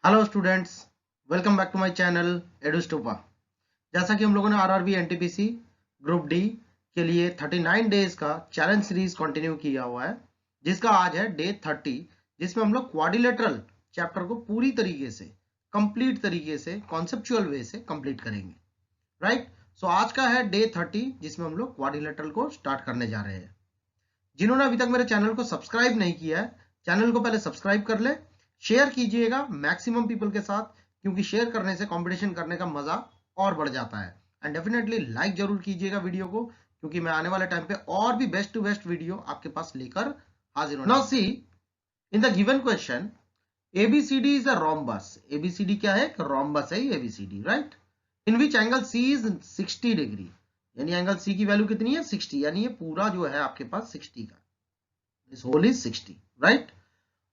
Hello students, welcome back to my channel Edustopa. जैसा कि हम लोगों ने आरआरबी एनटीपीसी ग्रुप डी के लिए 39 डेज का चैलेंज सीरीज कंटिन्यू किया हुआ है, जिसका आज है डे 30, जिसमें हम लोग क्वाड्रिलेटरल चैप्टर को पूरी तरीके से कंप्लीट तरीके से कॉन्सेप्चुअल वे से कंप्लीट करेंगे। राइट, सो आज का है डे 30, जिसमें हम लोग क्वाड्रिलेटरल को स्टार्ट करने जा रहे हैं। जिन्होंने अभी तक मेरे चैनल को सब्सक्राइब नहीं किया है, चैनल को पहले सब्सक्राइब कर ले, शेयर कीजिएगा मैक्सिमम पीपल के साथ, क्योंकि शेयर करने से कंपटीशन करने का मजा और बढ़ जाता है। एंड डेफिनेटली लाइक जरूर कीजिएगा वीडियो को, क्योंकि मैं आने वाले टाइम पे और भी बेस्ट टू बेस्ट वीडियो आपके पास लेकर हाजिर हूं। Now see, in the given question ABCD is a rhombus. ABCD क्या है? रोम्बस है ABCD, right? In which angle C is 60 degree, यानी एंगल C की वैल्यू कितनी है? 60, यानी ये पूरा जो है आपके पास 60 का, दिस होल इज 60, राइट?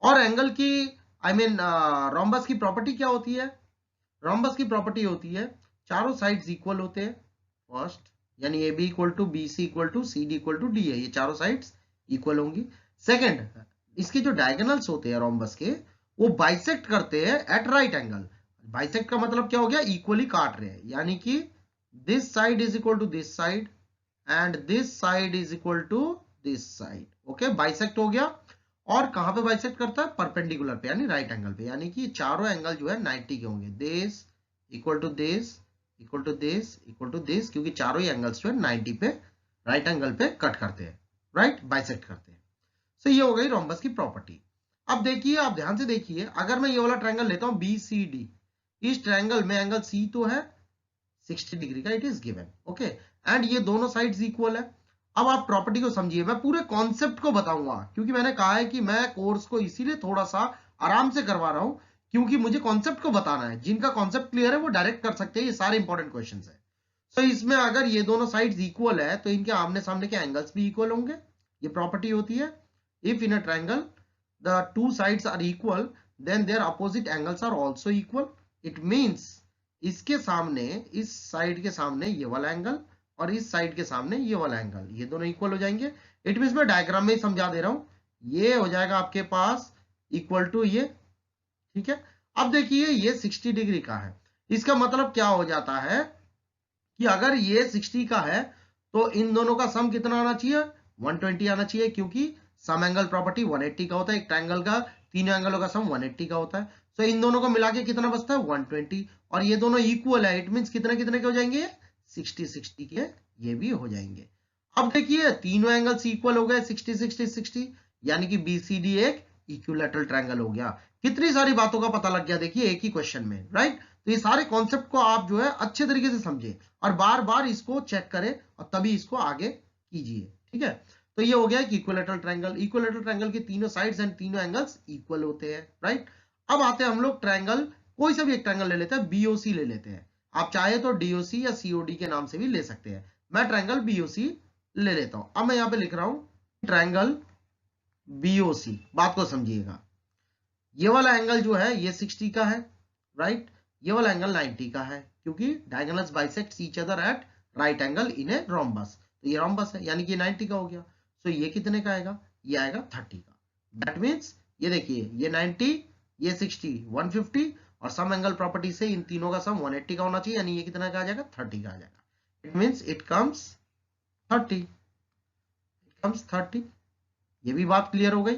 और एंगल की रोम्बस की प्रॉपर्टी क्या होती है? रोम्बस की प्रॉपर्टी होती है चारों साइड्स इक्वल होते हैं फर्स्ट, यानी AB equal to BC equal to CD equal to D है, ये चारों साइड्स इक्वल होंगी। सेकंड, इसके जो डायगोनल्स होते हैं रोम्बस के, वो बाइसेक्ट करते हैं एट राइट एंगल। बाइसेक्ट का मतलब क्या हो गया? इक्वली काट रहे हैं, यानी कि this side is equal to this side and this side is equal to this side. Okay, bisect हो गया। और कहां पे बाइसेक्ट करता है? परपेंडिकुलर पे, यानी राइट एंगल पे, यानी कि चारों एंगल जो है 90 के होंगे। This equal to this equal to this equal to this, क्योंकि चारों ही एंगल्स जो है 90 पे राइट एंगल पे कट करते हैं, राइट, बाइसेक्ट करते हैं। सो ये हो गई रोम्बस की प्रॉपर्टी। अब देखिए, आप ध्यान से देखिए, अगर मैं ये वाला ट्रायंगल लेता हूं BCD, इस ट्रायंगल में एंगल C तो है 60 डिग्री का, it is given, okay, and ये दोनों साइड्स इक्वल है। अब आप प्रॉपर्टी को समझिए, मैं पूरे कॉन्सेप्ट को बताऊंगा, क्योंकि मैंने कहा है कि मैं कोर्स को इसीलिए थोड़ा सा आराम से करवा रहा हूं, क्योंकि मुझे कॉन्सेप्ट को बताना है। जिनका कॉन्सेप्ट क्लियर है वो डायरेक्ट कर सकते हैं, ये सारे इंपॉर्टेंट क्वेश्चन है। तो इसमें अगर ये दोनों साइड्स इक्वल है तो इनके आमने सामने के एंगल्स भी इक्वल होंगे। ये प्रॉपर्टी होती है, if in a triangle the two sides are equal then their opposite angles are also equal. It means इसके सामने, इस साइड के सामने ये वाला एंगल और इस साइड के सामने ये वाला एंगल, ये दोनों इक्वल हो जाएंगे। इट मींस मैं डायग्राम में ही समझा दे रहा हूं, ये हो जाएगा आपके पास इक्वल टू ये, ठीक है। अब देखिए, ये 60 डिग्री का है, इसका मतलब क्या हो जाता है कि अगर ये 60 का है तो इन दोनों का सम कितना आना चाहिए? 120 आना चाहिए, क्योंकि सम एंगल प्रॉपर्टी 180 का होता है। एक ट्रायंगल का तीनों एंगलों का सम 180 का होता है। तो इन दोनों को मिला के कितना बचता है? 120, और ये दोनों इक्वल है, इट मींस कितने कितने के हो जाएंगे? 60 60 के ये भी हो जाएंगे। अब देखिए, तीनों एंगल्स इक्वल हो गए, 60 60 60, यानी कि BCD एक इक्विलैटरल ट्रायंगल हो गया। कितनी सारी बातों का पता लग गया देखिए एक ही क्वेश्चन में, राइट? तो ये सारे कॉन्सेप्ट को आप जो है अच्छे तरीके से समझे और बार बार इसको चेक करें और तभी इसको आगे कीजिए, ठीक है। तो ये हो गया कि इक्विलैटरल ट्रायंगल, इक्विलैटरल ट्रायंगल के तीनों साइड्स एंड तीनों एंगल्स इक्वल होते हैं, राइट। अब आते हैं हम लोग ट्रायंगल, कोई सा भी एक ट्रायंगल ले लेते हैं, BOC ले लेते हैं। आप चाहे तो DOC या COD के नाम से भी ले सकते हैं। मैं ट्रायंगल BOC ले लेता हूं। अब मैं यहां पे लिख रहा हूं ट्रायंगल BOC। बात को समझिएगा, ये वाला एंगल जो है ये 60 का है, राइट, ये वाला एंगल 90 का है, क्योंकि diagonals bisect each other at right angle in a rhombus. तो ये रोम्बस है, यानी कि 90 का हो गया। सो ये कितने का आएगा? ये आएगा 30 का। दैट मींस ये देखिए, ये 90, ये 60, 150, और सम एंगल प्रॉपर्टी से इन तीनों का सम 180 का होना चाहिए, यानी ये कितना का आ जाएगा? 30 का आ जाएगा। It means it comes 30, it comes 30। ये भी बात क्लियर हो गई,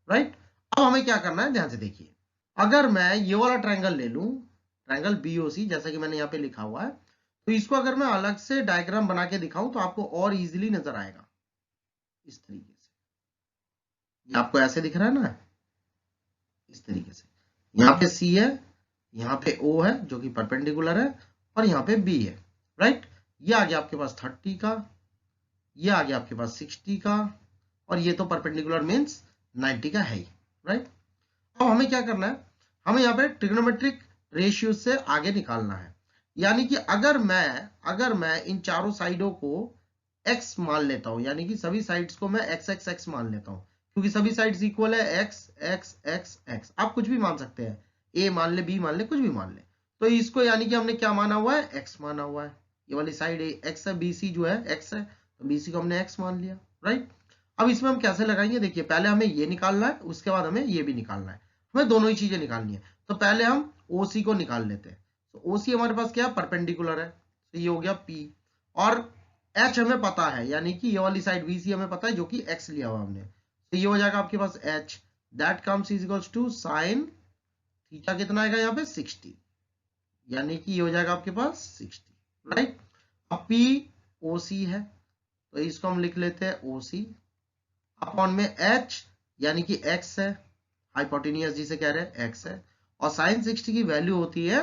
राइट। अब हमें क्या करना है, ध्यान से देखिए। अगर मैं ये वाला ट्रायंगल ले लूं, ट्रायंगल BOC, जैसा कि मैंने यहाँ पे लिखा हुआ है, तो इसको अगर मैं अलग से डायग्राम बना के दिखाऊं तो आपको और इजीली नजर आएगा। इस तरीके से, ये आपको ऐसे दिख रहा है ना, इस तरीके से। यहाँ पे C है, यहाँ पे O है जो कि परपेंडिकुलर है, और यहाँ पे B है, राइट। ये आ गया आपके पास 30 का, ये आ गया आपके पास 60 का, और ये तो परपेंडिकुलर मींस 90 का है ही, राइट। अब हमें क्या करना है, हमें यहाँ पे ट्रिग्नोमेट्रिक रेशियो से आगे निकालना है। यानी कि अगर मैं इन चारों साइडों को x मान लेता हूं, यानी कि सभी साइड्स को मैं x x x मान लेता हूं, क्योंकि सभी साइड्स इक्वल है, x x x x, आप कुछ भी मान सकते हैं, a मान ले, b मान ले, कुछ भी मान ले। तो इसको यानी कि हमने क्या माना हुआ है? x माना हुआ है। ये वाली साइड x है, BC जो है x है, तो BC को हमने x मान लिया, राइट। अब इसमें हम कैसे लगाएंगे? देखिए, पहले हमें ये निकालना है, उसके बाद हमें ये भी निकालना है। हमें दोनों ही चीजें निकालनी है। तो पहले हम ओसी को निकाल लेते हैं। तो ओसी हमारे पास क्या है, परपेंडिकुलर है, तो ये हो गया पी, और एच हमें पता है, यानी कि ये वाली साइड बीसी हमें पता है, जो कि एक्स लिया हुआ हमने, तो ये हो जाएगा आपके पास H, that comes is equals to sine theta, कितना आएगा यहाँ पे 60, यानी कि ये हो जाएगा आपके पास 60, राइट। अब पी ओसी है, तो इसको हम लिख लेते हैं ओसी अपॉन में एच, यानी कि एक्स है, हाइपोटेनियस जिसे कह रहे हैं एक्स है, और साइन 60 की वैल्यू होती है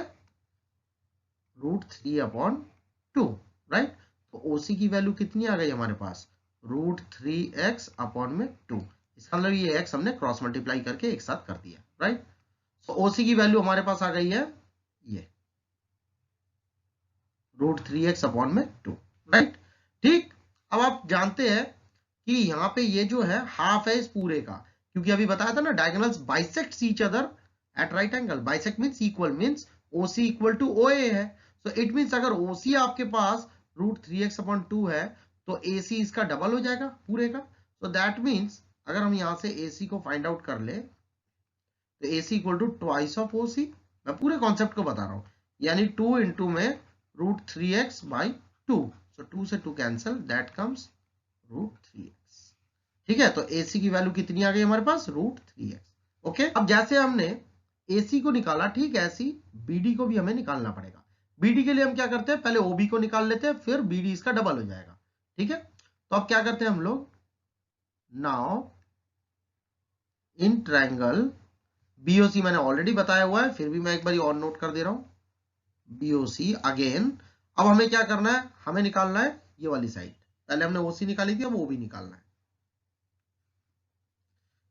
√3/2, राइट। तो ओसी की वैल्यू कितनी आ गई हमारे पास, √3x/2, इसका मतलब ये एक्स हमने क्रॉस मल्टीप्लाई करके एक साथ कर दिया, राइट। तो ओसी की वैल्यू हमारे पास आ गई है ये √3x/2, राइट। ठीक, अब आप जानते हैं कि यहाँ पे ये जो है हाफ है इस पूरे का, क्योंकि अभी बताया था ना diagonals bisect each other at right angle, bisect means equal, means OC equal to OA है, तो इट मींस अगर ओसी आपके पास √3x/2 है तो एसी इसका डबल हो जाएगा पूरे का। तो दैट मींस अगर हम यहां से एसी को फाइंड आउट कर ले तो AC equal to twice of OC, मैं पूरे कॉन्सेप्ट को बता रहा हूं, यानी 2 इंटू में √3x/2, सो 2 से 2 कैंसिल, दैट कम्स √3x, ठीक है। तो AC की वैल्यू कितनी आ गई हमारे पास, √3x, ओके। अब जैसे हमने AC को निकाला, ठीक है, ऐसी BD को भी हमें निकालना पड़ेगा। BD के लिए हम क्या करते हैं, पहले OB को निकाल लेते हैं, फिर BD इसका डबल हो जाएगा, ठीक है। तो अब क्या करते हैं हम लोग, नाउ इन ट्रायंगल BOC मैंने ऑलरेडी बताया हुआ है, फिर भी मैं एक बार और नोट कर दे रहा हूं, BOC अगेन। अब हमें क्या करना है, हमें निकालना है ये वाली साइड, पहले हमने OC निकाली थी, अब OB निकालना है।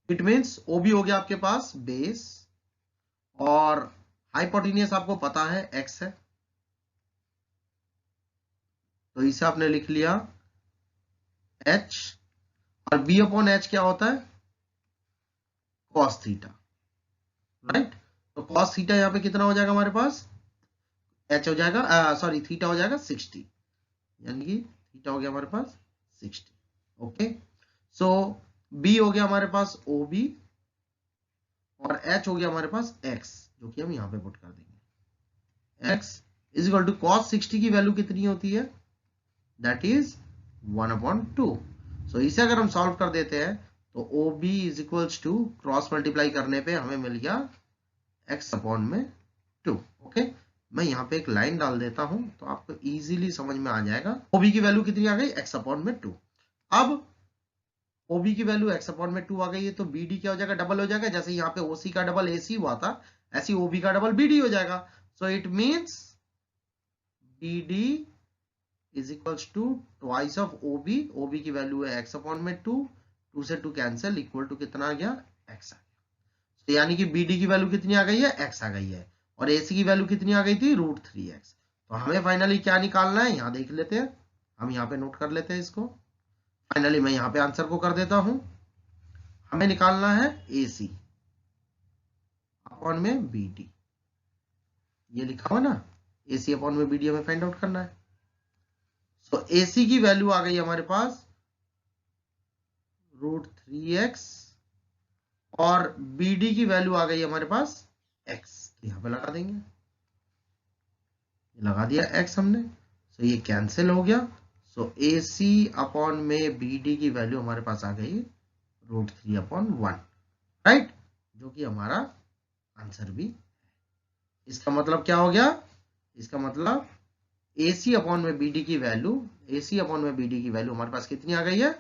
इट मीन्स OB हो गया आपके पास बेस, और हाइपोटेनियस आपको पता है x है, तो इसे आपने लिख लिया h, और B/H क्या होता है, cos थीटा, राइट। तो cos थीटा यहाँ पे कितना हो जाएगा हमारे पास, h हो जाएगा, सॉरी थीटा हो जाएगा 60, यानी कि थीटा हो गया हमारे पास 60, ओके। सो B हो गया हमारे पास OB, और h हो गया हमारे पास x, जो कि हम यहाँ पे पुट कर देंगे, x is equal to cos 60 की वैल्यू कितनी होती है, दैट इज 1/2। सो इसे अगर हम सॉल्व कर देते हैं तो OB is equals to cross multiply करने पे हमें मिल गया x/2, ओके। मैं यहाँ पे एक लाइन डाल देता हूं तो आपको इजीली समझ में आ जाएगा। OB की वैल्यू कितनी आ गई, x/2। अब OB की वैल्यू x/2 आ गई है, तो BD क्या हो जाएगा, डबल हो जाएगा, जैसे यहाँ पे OC का डबल AC हुआ था, ऐसे OB का डबल BD हो जाएगा। So it means BD is equals to twice of OB, OB की वैल्यू है x/2, 2 से 2 कैंसिल, इक्वल टू कितना आ गया, x आ गया। तो यानी कि BD की वैल्यू कितनी आ गई है, x आ गई है, और AC की वैल्यू कितनी आ गई थी, √3x। तो हमें फाइनली क्या निकालना है, यहां देख लेते हैं, हम यहाँ पे नोट कर लेते हैं इसको। फाइनली मैं यहाँ पे आंसर को कर देता हूं, हमें निकालना है AC अपॉन में BD, ये लिखा हुआ ना, AC अपॉन में BD हमें फाइंड आउट करना है। तो AC की वैल्यू आ गई हमारे पास √3x, और BD की वैल्यू आ गई हमारे पास x, यहां पे लगा देंगे, लगा दिया x हमने, सो ये कैंसिल हो गया। सो AC अपॉन में BD की वैल्यू हमारे पास आ गई √3/1, राइट, जो कि हमारा आंसर भी है। इसका मतलब क्या हो गया, इसका मतलब AC अपॉन में BD की वैल्यू, AC अपॉन में BD की वैल्यू हमारे पास कितनी आ गई है,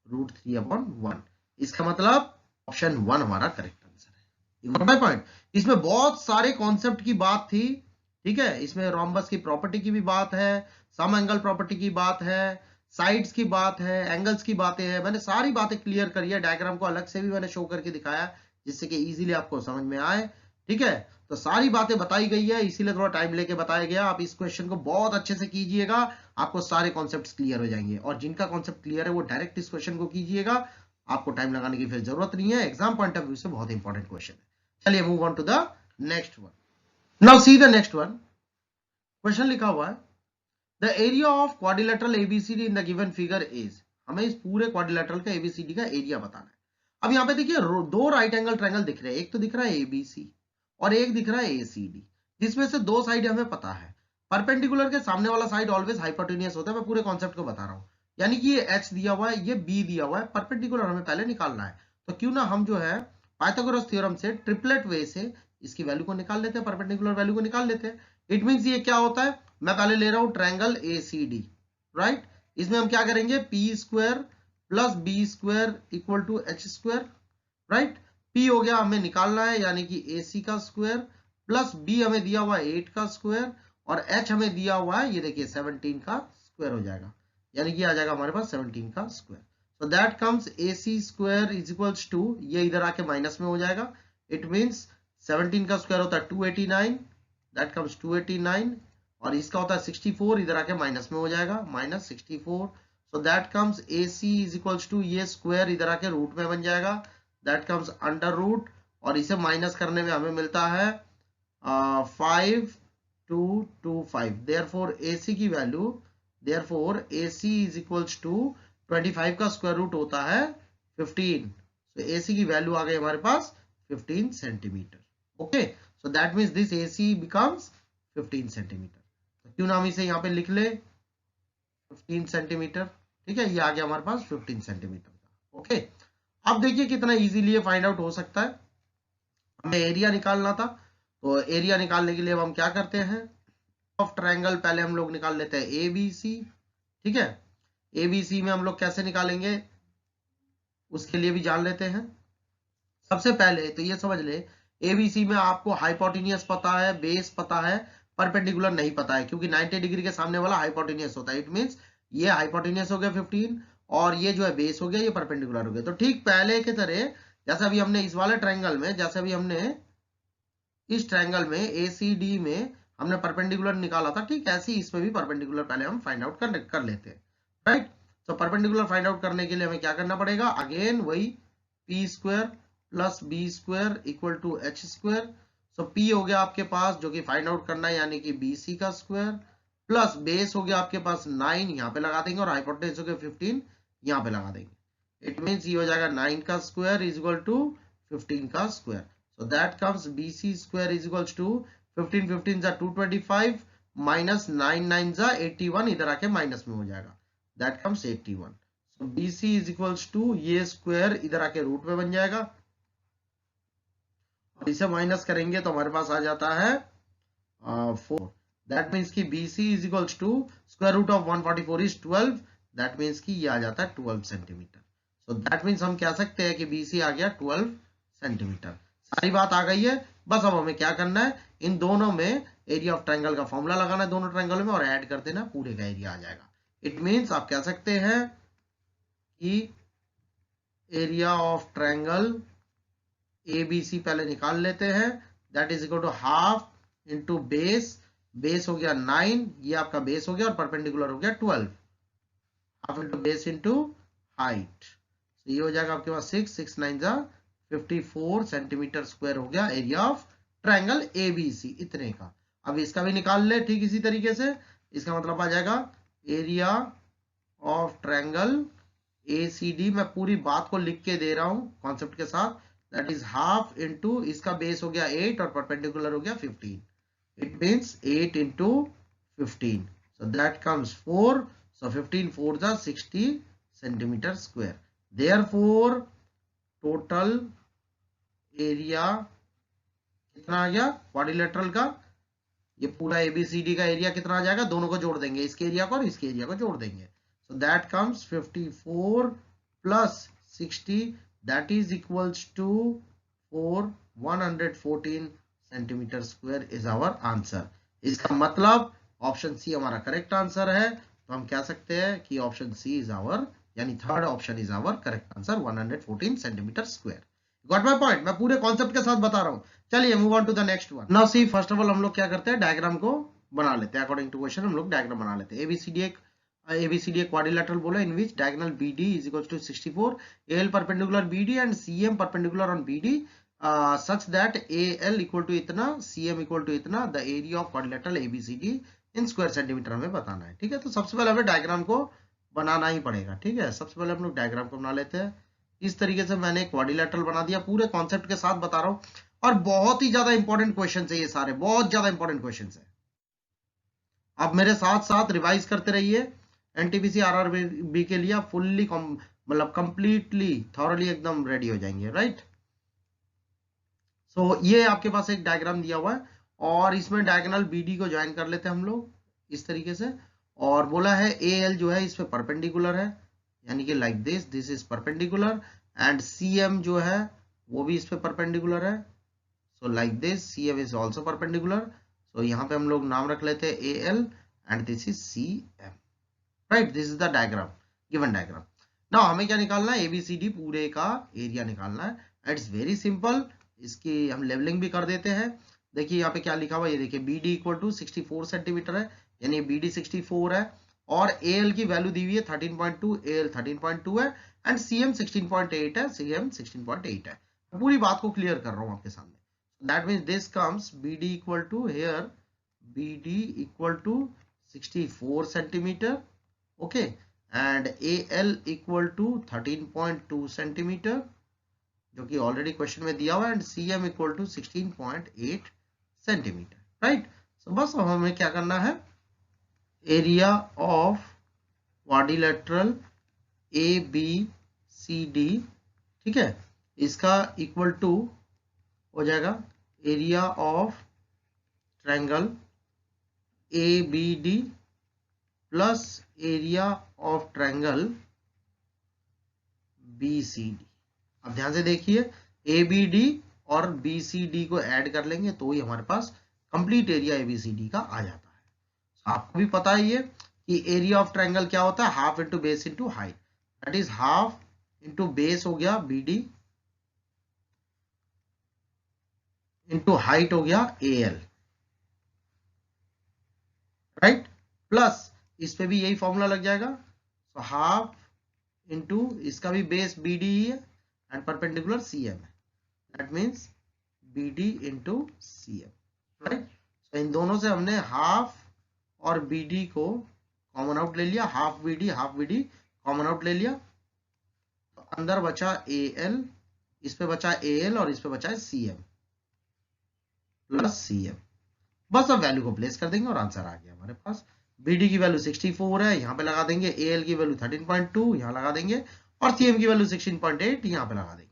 √3/1। इसका मतलब ऑप्शन 1 हमारा करेक्ट आंसर है। You got my point. इसमें बहुत सारे कॉन्सेप्ट की बात थी, ठीक है, इसमें रोम्बस की प्रॉपर्टी की भी बात है, सम एंगल प्रॉपर्टी की बात है, साइड्स की बात है, एंगल्स की बातें हैं, मैंने सारी बातें क्लियर करी है, डायग्राम को अलग से भी मैंने शो करके दिखाया जिससे कि इजीली आपको समझ में आए, ठीक है। तो सारी बातें बताई गई है, इसीलिए थोड़ा टाइम लेके बताया गया। आप इस क्वेश्चन को बहुत अच्छे से कीजिएगा, आपको सारे कॉन्सेप्ट्स क्लियर हो जाएंगे, और जिनका कॉन्सेप्ट क्लियर है वो डायरेक्ट इस क्वेश्चन को कीजिएगा, आपको टाइम लगाने की फिर जरूरत नहीं है, एग्जाम पॉइंट ऑफ व्यू से बहुत इंपॉर्टेंट क्वेश्चन है। चलिए move on to the next one. Now see the next one, question लिखा हुआ है the area of quadrilateral ABCD in the given figure is, हमें इस पूरे क्वाड्रिलेटरल का एबीसीडी का एरिया बताना है। अब यहाँ पे देखिए दो राइट एंगल ट्रायंगल दिख रहे हैं, एक तो दिख रहा है एबीसी और एक दिख रहा है ACD, जिसमें से दो साइड हमें पता है। परपेंडिकुलर के सामने वाला साइड ऑलवेज हाइपोटेन्यूस होता है, मैं पूरे कॉन्सेप्ट को बता रहा हूँ। यानी कि ये H दिया हुआ है, ये B दिया हुआ है, परपेंडिकुलर हमें पहले निकालना है। तो क्यों ना हम जो है पाइथागोरस थ्योरम से ट्रिपलेट वे से इसकी वैल्यू को निकाल लेते हैं, परपेंडिकुलर वैल्यू को निकाल लेते हैं। इट मींस ये क्या होता है, मैं पहले ले रहा हूं ट्रायंगल ACD, राइट। इसमें हम क्या करेंगे, p square plus b square equal to h square, right. p हो गया हमें निकालना है, यानी कि AC का स्क्वायर, प्लस b हमें दिया हुआ है 8 का स्क्वायर, और h हमें दिया हुआ है ये देखिए 17 का स्क्वायर हो जाएगा, यानी कि आ जाएगा हमारे पास 17 का square. So that comes AC square is equals to, ये इधर आके माइनस में हो जाएगा। इट मींस 17 का स्क्वायर होता है 289, दैट कम्स 289, और इसका होता है 64, इधर आके माइनस में हो जाएगा, minus 64। So that comes AC is equals to, ये स्क्वायर इधर आके रूट में बन जाएगा, दैट कम्स अंडर रूट, और इसे माइनस करने में हमें मिलता है 5225। देयरफॉर AC की value, therefore AC is equals to 25 का स्क्वायर रूट होता है 15। so AC की वैल्यू आ गई हमारे पास 15 centimetre. Okay, so that means this AC becomes 15 centimetre. तो क्यों ना हम इसे यहाँ पे लिख ले 15 सेंटीमीटर, ठीक है, ये आ गया हमारे पास 15 सेंटीमीटर का। ओके, अब देखिए कितना इजीली ये फाइंड आउट हो सकता है। हमें एरिया निकालना था, तो एरिया निकालने के लिए हम क्या करते हैं, ऑफ ट्रायंगल पहले हम लोग निकाल लेते हैं ABC, ठीक है। ABC में हम लोग कैसे निकालेंगे उसके लिए भी जान लेते हैं। सबसे पहले तो ये समझ ले, ABC में आपको हाइपोटेन्यूस पता है, बेस पता है, परपेंडिकुलर नहीं पता है, क्योंकि 90 डिग्री के सामने वाला हाइपोटेन्यूस होता है। इट मींस ये हाइपोटेन्यूस हो गया 15, और ये जो है बेस हो गया, ये परपेंडिकुलर हो गया। तो ठीक पहले की तरह जैसे अभी हमने इस वाले ट्रायंगल में, जैसे अभी हमने इस ट्रायंगल में ACD में हमने परपेंडिकुलर निकाला था, ठीक ऐसे ही इसमें भी परपेंडिकुलर पहले हम फाइंड आउट कर लेते हैं, राइट। तो परपेंडिकुलर फाइंड आउट करने के लिए हमें क्या करना पड़ेगा, अगेन वही p square plus b square equal to h square. So p हो गया आपके पास जो कि फाइंड आउट करना है, यानी कि BC का स्क्वायर, प्लस बेस हो गया आपके पास 9, यहाँ पे लगा देंगे, और हाइपोटेन्यूस हो गया 15, यहाँ पे लगा देंगे। इट मींस ये हो जाएगा 9 का स्क्वायर इज इक्वल टू 15 का square. So that comes BC square is equals to 15 15 जा 225 minus 9 9 जा 81, इधर आके माइनस में हो जाएगा, that comes 81। So BC is equals to, ये स्क्वायर इधर आके रूट में बन जाएगा, और इसे माइनस करेंगे तो हमारे पास आ जाता है 4। that means कि BC is equals to square root of 144 is 12, that means कि ये आ जाता है 12 सेंटीमीटर। So that means हम कह सकते हैं कि BC आ गया 12 सेंटीमीटर। सारी बात आ गई है, बस अब हमें क्या करना है, इन दोनों में एरिया ऑफ ट्रायंगल का फॉर्मूला लगाना है दोनों ट्रायंगल में, और ऐड कर देना, पूरे का एरिया आ जाएगा। इट मींस आप कह सकते हैं कि एरिया ऑफ ट्रायंगल ABC पहले निकाल लेते हैं, that is equal to half into base, base हो गया 9, ये आपका बेस हो गया, और परपेंडिकुलर हो गया 12, half into base into height, ये हो जाएगा आपके पास 6 6 9 जा 54 सेंटीमीटर स्क्वायर हो गया एरिया ऑफ ट्रायंगल ABC, इतने का। अब इसका भी निकाल ले ठीक इसी तरीके से, इसका मतलब आ जाएगा एरिया ऑफ ट्रायंगल ACD, मैं पूरी बात को लिख के दे रहा हूं कॉन्सेप्ट के साथ, दैट इज हाफ इंटू, इसका बेस हो गया 8 और परपेंडिकुलर हो गया 15, it means 8 into 15, so that comes 4, सो 15 4 जा 60 centimetre square. Therefore total area कितना आ गया क्वाड्रिलेटरल का, ये पूरा ABCD का एरिया कितना आ जाएगा, दोनों को जोड़ देंगे, इसके एरिया को और इसके एरिया को जोड़ देंगे। So that comes 54 plus 60, that is equals to 114 centimetre square is our answer. इसका मतलब ऑप्शन सी हमारा करेक्ट आंसर है। तो हम कह सकते हैं कि ऑप्शन सी इज आवर, यानी third option is our correct answer, 114 centimetre square. Got my point, मैं पूरे कॉन्सेप्ट के साथ बता रहा हूं। चलिए move on to the next one. Now see, first of all हम लोग क्या करते हैं, डायग्राम को बना लेते हैं। अकॉर्डिंग टू क्वेश्चन हम लोग डायग्राम बना लेते हैं। ABCD एक क्वाड्रिलेटरल बोला, इन विच diagonal BD is equals to 64, AL perpendicular BD and CM perpendicular on BD such that AL equal to इतना, CM equal to इतना, the area of quadrilateral ABCD in square centimetre हमें बताना है। ठीक है, तो सबसे पहले हमें डायग्राम को बनाना ही पड़ेगा। ठीक है, सबसे पहले हम लोग डायग्राम को बना लेते हैं। इस तरीके से मैंने क्वाड्रिलेटरल बना दिया, पूरे कॉन्सेप्ट के साथ बता रहा हूँ। और बहुत ही ज्यादा इंपॉर्टेंट क्वेश्चन है ये सारे, बहुत ज्यादा इंपॉर्टेंट क्वेश्चन है। आप मेरे साथ साथ रिवाइज करते रहिए। एनटीपीसी आरआरबी के लिए आप फुल्ली मतलब कंप्लीटली थॉरली एकदम रेडी हो जाएंगे, राइट। सो ये आपके पास एक डायग्राम दिया हुआ है और इसमें डायगोनल बीडी को ज्वाइन कर लेते हैं हम लोग इस तरीके से। और बोला है ए एल जो है इस पे परपेंडिकुलर है, यानी कि like this is perpendicular, and C M जो है वो भी इस पे परपेंडिकुलर है। So like this C M is also perpendicular. So यहाँ पे हम लोग नाम रख लेते हैं A L and this is C M, right. This is the diagram, given diagram. Now हमें क्या निकालना है, एबीसीडी पूरे का एरिया निकालना है। It's very simple. इसकी हम लेवलिंग भी कर देते हैं। देखिए यहाँ पे क्या लिखा हुआ है, ये देखिए B D equal to 64 centimetre है, यानी बी डी 64 है, और ए एल की वैल्यू दी हुई है 13.2, ए एल 13.2 है, एंड सी एम 16.8 है, सी एम 16.8 है। पूरी बात को क्लियर कर रहा हूँ आपके सामने। That means this comes B D equal to here, B D equal to 64 centimetre, okay, and A L equal to 13.2 centimetre, जो कि ऑलरेडी क्वेश्चन में दिया हुआ है, and C M equal to 16.8 centimetre, right. So बस अब हमें क्या करना है, area of quadrilateral A B C D, ठीक है, इसका इक्वल टू हो जाएगा area of triangle A B D plus area of triangle B C D. अब ध्यान से देखिए, ए बी डी और बी सी डी को ऐड कर लेंगे तो ही हमारे पास complete area A B C D का आ जाता है। आपको भी पता ही है कि एरिया ऑफ ट्रायंगल क्या होता है, half into base into height, that is half into base हो गया बी डी इंटू हाइट हो गया ए एल, राइट, प्लस इस पे भी यही फॉर्मूला लग जाएगा। सो हाफ इंटू इसका भी बेस बी डी है एंड परपेंडिकुलर सी एम है, that means B D into C M, right. So इन दोनों से हमने हाफ और बी डी को कॉमन आउट ले लिया, half B D common out ले लिया, तो अंदर बचा ए एल, इस पे बचा ए एल और इस पे बचा C M plus C M. बस अब वैल्यू को प्लेस कर देंगे और आंसर आ गया हमारे पास। BD की वैल्यू 64 है, यहाँ पे लगा देंगे, AL की वैल्यू 13.2 यहाँ लगा देंगे, और CM की वैल्यू 16.8 यहाँ पे लगा देंगे,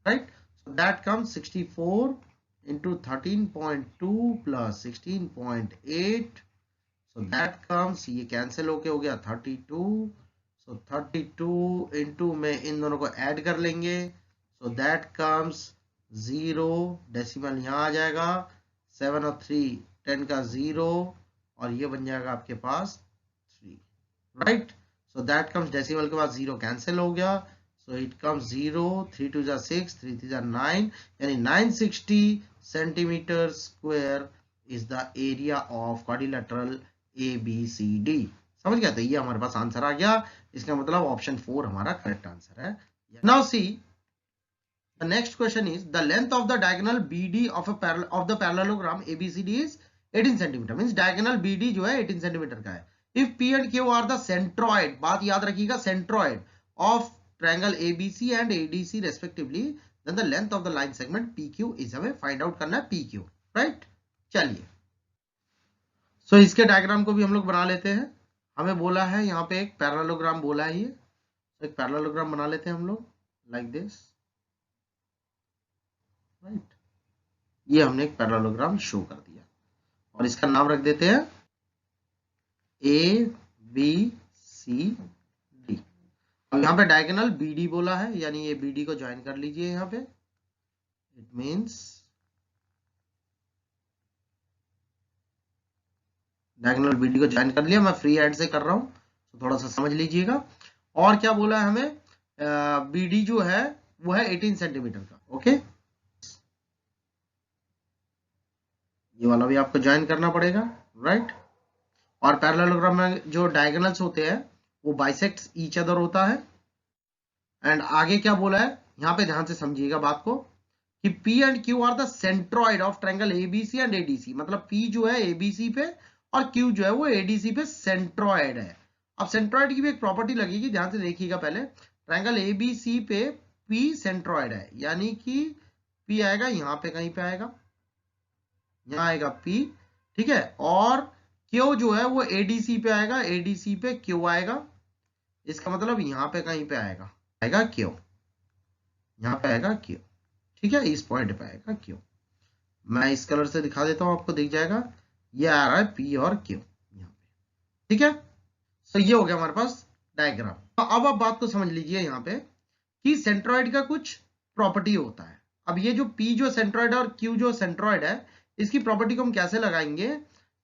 right. So that comes 64 into 13.2 plus 16.8, so that comes, ये कैंसिल होके हो गया 32, so 32 into में इन दोनों को ऐड कर लेंगे, so that comes 0, डेसिमल यहाँ आ जाएगा, 7 और 3 10 का 0, और ये बन जाएगा आपके पास 3, right. So that comes, decimal के बाद 0 कैंसिल हो गया, सो इट कम्स 0, 3 2 जा 6, 3 3 जा 9, यानी 960 centimetre square is the area of quadrilateral ABCD। समझ गया, तो ये हमारे पास आंसर आ गया। इसका मतलब ऑप्शन 4 हमारा करेक्ट आंसर है। Now see the next question is the length of the diagonal BD of the parallelogram ABCD is 18 cm, means diagonal BD जो है 18 cm का है। If P and Q are the centroid, बात याद रखिएगा, centroid of triangle ABC and ADC respectively, then the length of the line segment PQ is, हमें find out करना है PQ, right। चलिए, so इसके डायग्राम को भी हम लोग बना लेते हैं। हमें बोला है यहाँ पे एक पैरेललोग्राम बोला है, ये एक पैरेललोग्राम बना लेते हैं हम लोग like this, राइट। ये हमने एक पैरेललोग्राम शो कर दिया और इसका नाम रख देते हैं ABCD। अब यहाँ पे डायगोनल BD बोला है, यानी ये BD को ज्वाइन कर लीजिए यहाँ पे, इट मींस डायगोनल BD को ज्वाइन कर लिया। मैं फ्री हैंड से कर रहा हूँ तो थोड़ा सा समझ लीजिएगा। और क्या बोला है हमें, BD जो है वो है 18 सेंटीमीटर का, ओके। ये वाला भी आपको ज्वाइन करना पड़ेगा, राइट। और पैरेललोग्राम में जो डायगोनल्स होते हैं वो बाइसेक्ट ईच अदर होता है। एंड आगे क्या बोला है, यहाँ पे ध्यान से समझिएगा बात को, कि P and Q are the centroid of triangle ABC and ADC, मतलब P जो है ABC पे और Q जो है वो ADC पे सेंट्रॉइड है। अब सेंट्रॉइड की भी एक प्रॉपर्टी लगेगी, ध्यान से देखिएगा। पहले ट्रायंगल ABC पे P सेंट्रॉइड है, यानी कि P आएगा यहाँ पे कहीं पे आएगा, यहाँ आएगा P, ठीक है। और Q जो है वो ADC पे आएगा, ADC पे Q आएगा, इसका मतलब यहाँ पे कहीं पे आएगा, आएगा Q, यहाँ पे आएगा Q, ठीक है, इस पॉइंट पे आएगा Q। मैं इस कलर से दिखा देता हूं, आपको दिख जाएगा, ये आ रहा है P और Q यहाँ पे, ठीक है। तो ये हो गया हमारे पास डायग्राम। अब आप बात को समझ लीजिए यहाँ पे कि सेंट्रॉइड का कुछ प्रॉपर्टी होता है। अब ये जो P जो सेंट्रॉइड और Q जो सेंट्रॉइड है, इसकी प्रॉपर्टी को हम कैसे लगाएंगे,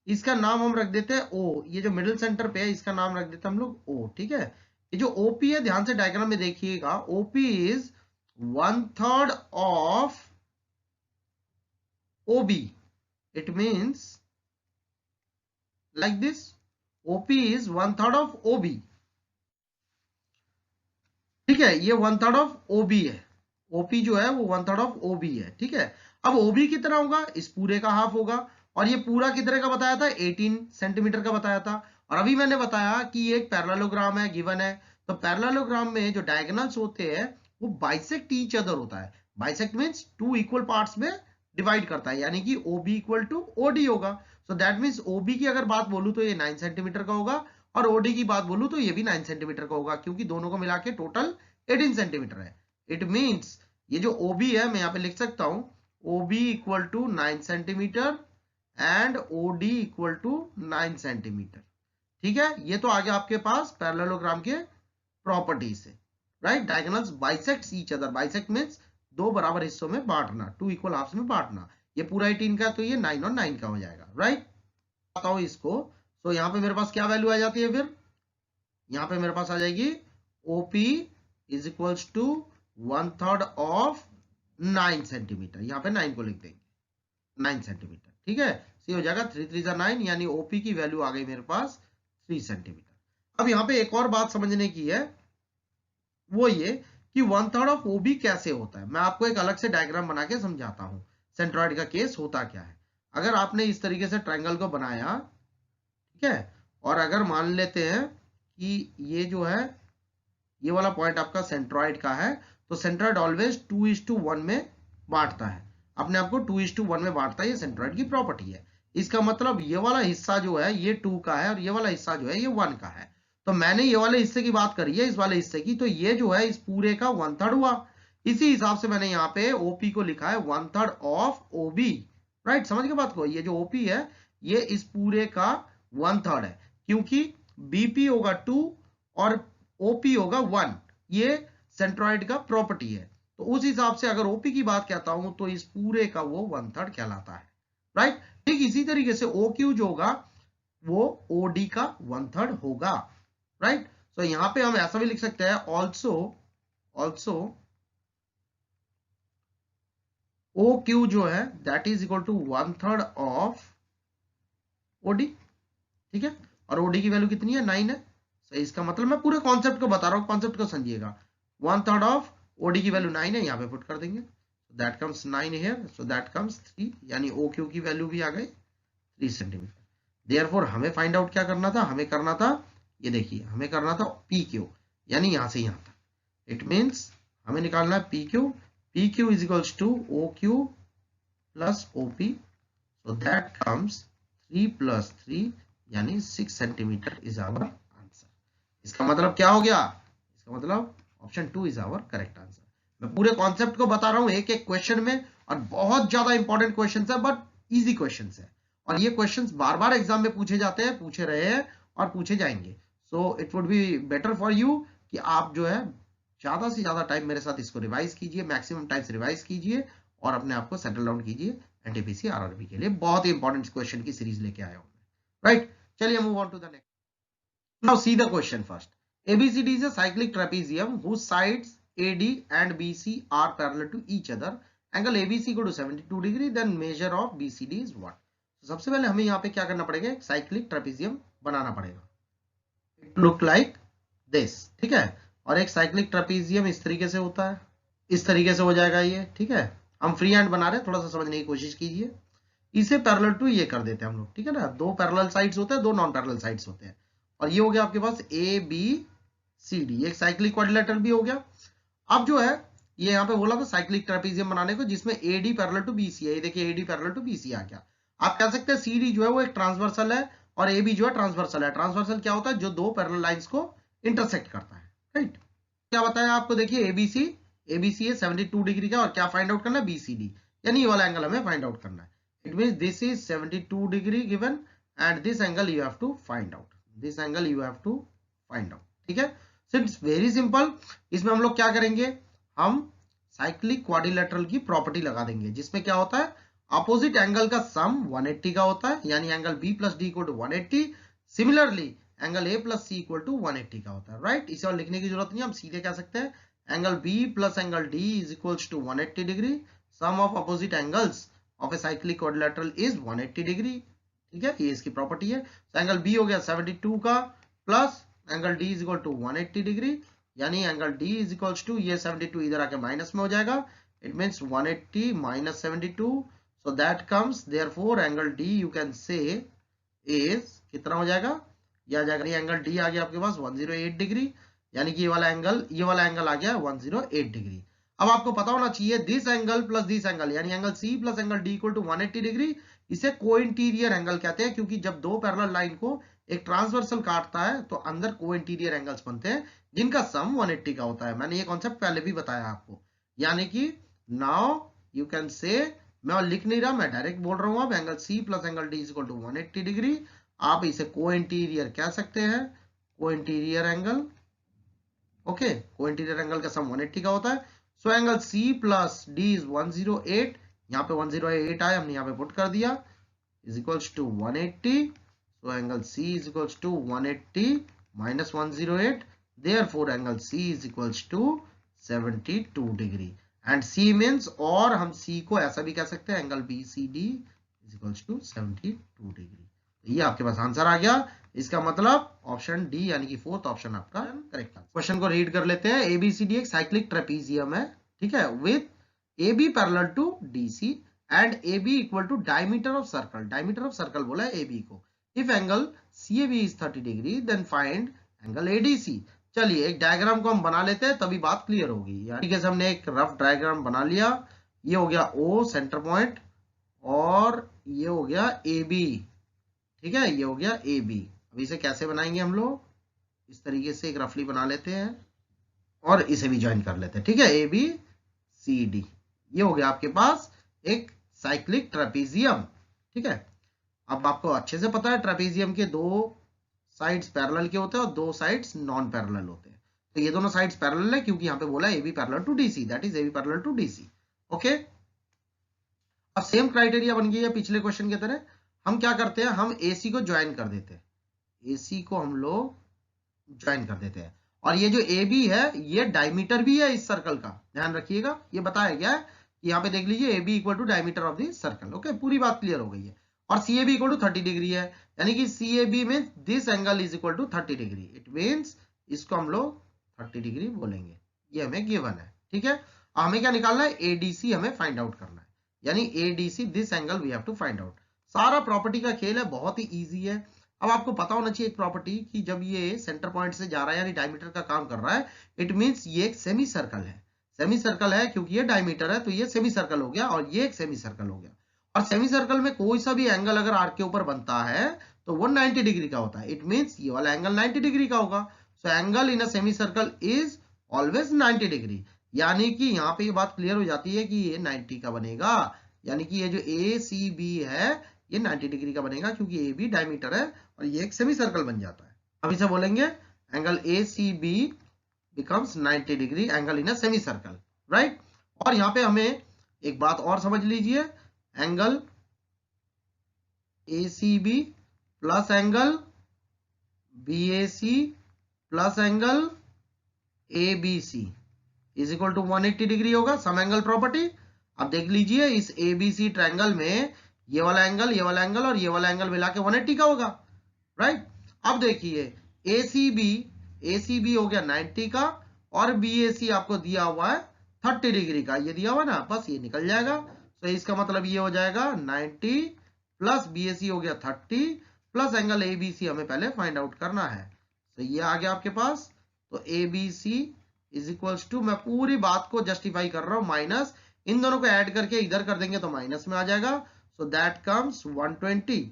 इसका नाम हम रख देते हैं O, ये जो मिडिल सेंटर पे है इसका नाम रख देते हैं हम लोग O, ठीक है। ये जो OP है, ध्यान से डायग्राम में देखिएगा, OP is 1/3 of OB. It means like this, OP is 1/3 of OB, ठीक है। ये 1/3 of OB है, OP जो है वो 1/3 of OB है, ठीक है। अब OB कितना होगा, इस पूरे का हाफ होगा, और ये पूरा कितने का बताया था, 18 सेंटीमीटर का बताया था। और अभी मैंने बताया कि ये एक पैरेललोग्राम है, गिवन है। तो पैरेललोग्राम में जो डायगोनल्स होते हैं वो बाइसेक्ट ईच अदर होता है। Bisect means two equal parts में डिवाइड करता है, यानी कि OB इक्वल टू OD होगा। सो दैट मीन्स OB की अगर बात बोलूं तो ये 9 सेंटीमीटर का होगा, और OD की बात बोलूं तो ये भी 9 सेंटीमीटर का होगा, क्योंकि दोनों को मिला के टोटल 18 सेंटीमीटर है। इट मीन्स ये जो OB है, मैं यहाँ पे लिख सकता हूं OB equal to 9 centimetre and OD equal to 9 centimetre, ठीक है। ये तो आ गया आपके पास पैरेललोग्राम के प्रॉपर्टी से, right. Diagonals bisects each other, bisect means दो बराबर हिस्सों में बांटना, टू इक्वल हाफ्स में बांटना। ये पूरा 18 का, तो ये 9 और 9 का हो जाएगा, राइट। बताओ इसको, तो यहाँ पे मेरे पास क्या वैल्यू आ जाती है, फिर यहाँ पे मेरे पास आ जाएगी OP is equals to 1/3 of 9 centimetre, यहाँ पे 9 को लिख देंगे, 9 सेंटीमीटर, ठीक है। सी हो जाएगा 3 3 9, यानी OP की वैल्यू आ गई मेरे पास 3 सेंटीमीटर। अब यहाँ पे एक और बात समझने की है, वो ये कि 1/3 ऑफ OB कैसे होता है। मैं आपको एक अलग से डायग्राम बना के समझाता हूं सेंट्रॉइड का केस होता क्या है। अगर आपने इस तरीके से ट्रायंगल को बनाया, ठीक है, और अगर मान लेते हैं कि ये जो है ये वाला पॉइंट आपका सेंट्रॉइड का है, तो सेंट्रॉइड ऑलवेज 2:1 में बांटता है, अपने आप को 2:1 में बांटता है, ये सेंट्रॉइड की प्रॉपर्टी है। इसका मतलब ये वाला हिस्सा जो है ये 2 का है, और ये वाला हिस्सा जो है ये 1 का है। तो मैंने ये वाले हिस्से की बात करी है, इस वाले हिस्से की, तो ये जो है इस पूरे का 1/3 हुआ। इसी हिसाब से मैंने यहाँ पे OP को लिखा है 1/3 ऑफ OB, राइट। समझ गए बात को, ये जो OP है ये इस पूरे का 1/3 है, क्योंकि BP होगा 2 और OP होगा 1, ये सेंट्रॉइड का प्रॉपर्टी है। तो उस हिसाब से अगर OP की बात कहता हूं तो इस पूरे का वो 1/3 कहलाता है, राइट। ठीक इसी तरीके से OQ जो होगा वो OD का 1/3 होगा, राइट। तो यहां पे हम ऐसा भी लिख सकते हैं, ऑल्सो OQ जो है that is equal to 1/3 of OD, ठीक है। और OD की वैल्यू कितनी है, 9 है। तो इसका मतलब मैं पूरे कॉन्सेप्ट को बता रहा हूं, कॉन्सेप्ट को समझिएगा। 1/3 ऑफ OD की वैल्यू 9 है, यहाँ पे पुट कर देंगे, that comes 9 here, so that comes 3, यानी OQ की वैल्यू भी आ गई 3 सेंटीमीटर। देयरफॉर हमें फाइंड आउट क्या करना था, हमें करना था, ये देखिए, हमें करना था PQ, यानी यहां से यहां तक। इट मींस हमें निकालना है PQ is equals to OQ plus OP, so that comes 3 + 3, यानी 6 सेंटीमीटर इज आवर आंसर। इसका मतलब क्या हो गया, इसका मतलब option 2 is our correct answer. मैं पूरे कॉन्सेप्ट को बता रहा हूं एक एक क्वेश्चन में, और बहुत ज्यादा इंपॉर्टेंट क्वेश्चन है, बट इजी क्वेश्चन है, और ये क्वेश्चंस बार बार एग्जाम में पूछे जाते हैं, पूछे रहे हैं और पूछे जाएंगे। So it would be better for you कि आप जो है ज्यादा से ज्यादा टाइम मेरे साथ इसको रिवाइज कीजिए, मैक्सिमम टाइम्स रिवाइज कीजिए, और अपने आप को सेटल डाउन कीजिए NTPC RRB के लिए। बहुत ही इंपॉर्टेंट क्वेश्चन की सीरीज लेके आया हूं, राइट। चलिए move on to the next. Now see the question first. ABCD is a cyclic trapezium whose sides AD and BC are parallel to each other. Angle ABC equal to 72 degree. Then measure of BCD is what? सबसे पहले हमें यहाँ पे क्या करना पड़ेगा, एक cyclic trapezium बनाना पड़ेगा। इट लुक लाइक दिस, ठीक है। और एक साइक्लिक ट्रेपेजियम इस तरीके से होता है, इस तरीके से हो जाएगा ये, ठीक है। हम फ्री हैंड बना रहे हैं, थोड़ा सा समझने की कोशिश कीजिए। इसे पैरेलल टू ये कर देते हैं हम लोग, ठीक है ना। दो पैरेलल साइड्स होते हैं, दो नॉन पैरेलल साइड्स होते हैं, और ये हो गया आपके पास ABCD, एक साइक्लिक क्वाड्रिलेटरल भी हो गया। अब जो है ये यहाँ पे बोला था साइक्लिक ट्रेपेजियम बनाने को जिसमें AD पैरेलल टू BC है। ये देखिए AD पैरेलल टू BC आ गया। आप कह सकते हैं CD जो है वो एक ट्रांसवर्सल है और AB जो है ट्रांसवर्सल है। ट्रांसवर्सल क्या होता है? जो दो पैरेलल लाइंस को इंटरसेक्ट करता है, राइट। क्या बताया आपको? देखिए ABC है 72 डिग्री का और क्या फाइंड आउट करना है? BCD, यानी ये वाला एंगल हमें फाइंड आउट करना है। It means this is 72 degree given and this angle you have to find out, this angle you have to find out, ठीक है। So it's very simple. इसमें हम लोग क्या करेंगे? हम साइक्लिक क्वाड्रिलेटरल की प्रॉपर्टी लगा देंगे जिसमें क्या होता है? अपोजिट एंगल का सम 180 का होता है, यानी angle B plus D equal to 180। Similarly angle A plus C equal to 180 का होता है, राइट। इसे और लिखने की जरूरत नहीं है, हम सीधे कह सकते हैं angle B plus angle D is equals to 180 degree. Sum of opposite angles of a cyclic quadrilateral is 180 degree, ठीक है। ये इसकी प्रॉपर्टी है। तो एंगल B हो गया 72 का plus angle D is equal to 180 degree, यानी angle D is equals to ये 72 इधर आके माइनस में हो जाएगा। It means 180 minus 72, so that comes therefore angle D you can say is कितना हो जाएगा? ये आ जाएगा, एंगल D आ गया आपके पास 108 डिग्री, यानी कि ये वाला एंगल आ गया 108 डिग्री। अब आपको पता होना चाहिए this angle plus this angle, यानी angle C plus angle D equal to 180 degree, इसे कोइंटीरियर एंगल कहते हैं, क्योंकि जब दो पैरेलल लाइन को एक ट्रांसवर्सल काटता है तो अंदर कोइंटीरियर एंगल्स बनते हैं जिनका सम 180 का होता है। मैंने ये कॉन्सेप्ट पहले भी बताया आपको, यानी कि नाउ यू कैन से, मैं लिख नहीं रहा, मैं डायरेक्ट बोल रहा हूं, अब angle C plus angle D equal to 180 degree. आप इसे कोइंटीरियर कह सकते हैं, cointerior angle, okay. Cointerior angle का सम 180 का होता है। So angle C plus D is 108, यहाँ पे 108 आया, हमने यहाँ पे पुट कर दिया, is equals to 180। So angle C is equals to 180 minus 108, therefore angle C is equals to 72 degree and C means, और हम C को ऐसा भी कह सकते हैं angle BCD is equals to 72 degree. ये आपके पास आंसर आ गया। इसका मतलब ऑप्शन डी यानी कि फोर्थ ऑप्शन आपका करेक्ट आंसर। क्वेश्चन को रीड कर लेते हैं। ABCD एक साइक्लिक ट्रेपेजियम है, ठीक है, with AB parallel to DC and AB equal to diameter of circle. Diameter of circle बोला है AB को। If angle CAB is 30 degree then find angle ADC। चलिए एक डायग्राम को हम बना लेते हैं, तभी बात क्लियर होगी। यानी कि हमने एक रफ डायग्राम बना लिया। ये हो गया O सेंटर पॉइंट और ये हो गया AB, ठीक है, ये हो गया AB। अब इसे कैसे बनाएंगे हम लोग? इस तरीके से एक रफली बना लेते हैं और इसे भी ज्वाइन कर लेते हैं, ठीक है, ABCD। ये हो गया आपके पास एक साइक्लिक ट्रेपेजियम, ठीक है। अब आपको अच्छे से पता है ट्रेपेजियम के दो साइड्स पैरेलल के होते हैं और दो साइड्स नॉन पैरेलल होते हैं। तो ये दोनों साइड्स पैरेलल है क्योंकि यहाँ पे बोला है AB parallel to DC, that is AB parallel to DC, okay. अब सेम क्राइटेरिया बन गई है पिछले क्वेश्चन की तरह। हम क्या करते हैं? हम AC को ज्वाइन कर देते हैं, AC को हम लोग ज्वाइन कर देते हैं। और ये जो AB है ये डायमीटर भी है इस सर्कल का, ध्यान रखिएगा, ये बताया गया है। यहाँ पे देख लीजिए AB equal to diameter of the circle, okay, पूरी बात क्लियर हो गई है। और CAB इक्वल टू 30 डिग्री है, यानी कि CAB में this angle is equal to 30 degree. It means इसको हम लोग 30 डिग्री बोलेंगे, ये हमें गिवन है, ठीक है। हमें क्या निकालना है? ADC हमें फाइंड आउट करना है, यानी ADC this angle we have to find out. सारा प्रॉपर्टी का खेल है, बहुत ही इजी है। अब आपको पता होना चाहिए एक प्रॉपर्टी कि जब ये सेंटर पॉइंट से जा रहा है यानी डायमीटर का काम कर रहा है, इट मींस ये एक सेमी सर्कल है। सेमी सर्कल है क्योंकि ये डायमीटर है, तो ये सेमी सर्कल हो गया और ये एक सेमी सर्कल हो गया। और सेमी सर्कल में कोई सा भी एंगल अगर आर्क के ऊपर बनता है तो वो 90 डिग्री का होता है। इट मींस ये वाला एंगल 90 डिग्री का होगा। So angle in a semi circle is always 90 degree, यानी कि यहाँ पे ये बात क्लियर हो जाती है कि ये 90 का बनेगा, यानी कि ये जो ACB है ये 90 डिग्री का बनेगा क्योंकि AB डायमीटर है और ये एक सेमी सर्कल बन जाता है। अब इसे बोलेंगे angle ACB becomes 90 degree angle in a semicircle, right. और यहाँ पे हमें एक बात और समझ लीजिए, angle ACB plus angle BAC plus angle ABC is equal to 180 degree होगा, सम एंगल प्रॉपर्टी। अब देख लीजिए इस ABC ट्रायंगल में ये वाला एंगल और ये वाला एंगल मिला के 180 का होगा, राइट। अब देखिए ACB हो गया 90 का और BAC आपको दिया हुआ है 30 डिग्री का, ये दिया हुआ ना, बस ये निकल जाएगा। तो इसका मतलब ये हो जाएगा 90 प्लस BAC हो गया 30 प्लस एंगल ABC हमें पहले फाइंड आउट करना है। तो ये आ गया आपके पास। तो ABC इज इक्वल्स टू, मैं पूरी बात को जस्टिफाई कर रहा हूं, माइनस इन दोनों को ऐड करके इधर कर देंगे तो माइनस में आ जाएगा, so that comes 120,